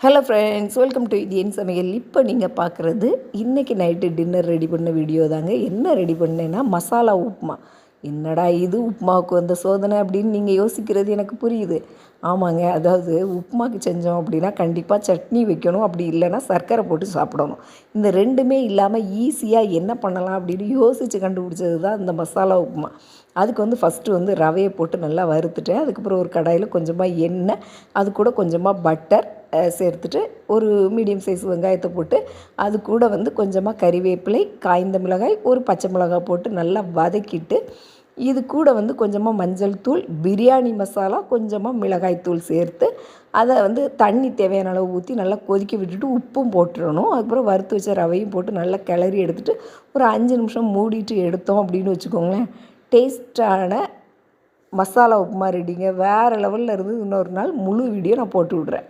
Hello friends, welcome to இது என் சமையல். இப்போ நீங்கள் பார்க்குறது இன்றைக்கி நைட்டு டின்னர் ரெடி பண்ண வீடியோ தாங்க. என்ன ரெடி பண்ணேன்னா மசாலா உப்புமா. என்னடா இது உப்புமாவுக்கு வந்த சோதனை அப்படின்னு நீங்கள் யோசிக்கிறது எனக்கு புரியுது. ஆமாங்க, அதாவது உப்புமாவுக்கு செஞ்சோம் அப்படின்னா கண்டிப்பாக சட்னி வைக்கணும், அப்படி இல்லைன்னா சர்க்கரை போட்டு சாப்பிடணும். இந்த ரெண்டுமே இல்லாமல் ஈஸியாக என்ன பண்ணலாம் அப்படின்னு யோசித்து கண்டுபிடிச்சது தான் இந்த மசாலா உப்புமா. அதுக்கு ஃபஸ்ட்டு ரவையை போட்டு நல்லா வறுத்துட்டேன். அதுக்கப்புறம் ஒரு கடாயில் கொஞ்சமாக எண்ணெய், அது கூட கொஞ்சமாக பட்டர் சேர்த்துட்டு ஒரு மீடியம் சைஸ் வெங்காயத்தை போட்டு அது கூட கொஞ்சமாக கறிவேப்பிலை, காய்ந்த மிளகாய், ஒரு பச்சை மிளகாய் போட்டு நல்லா வதக்கிட்டு இது கூட கொஞ்சமாக மஞ்சள் தூள், பிரியாணி மசாலா, கொஞ்சமாக மிளகாய் தூள் சேர்த்து அதை தண்ணி தேவையான அளவு ஊற்றி நல்லா கொதிக்க விட்டுட்டு உப்பும் போட்டுடணும். அதுக்கப்புறம் வறுத்து வச்ச ரவையும் போட்டு நல்லா கிளறி எடுத்துகிட்டு ஒரு 5 நிமிஷம் மூடிட்டு எடுத்தோம் அப்படின்னு வச்சுக்கோங்களேன், டேஸ்ட்டான மசாலா உப்புமா ரெடிங்க. வேறு லெவலில் இருந்து இன்னொரு நாள் முழு வீடியோ நான் போட்டு விட்றேன்.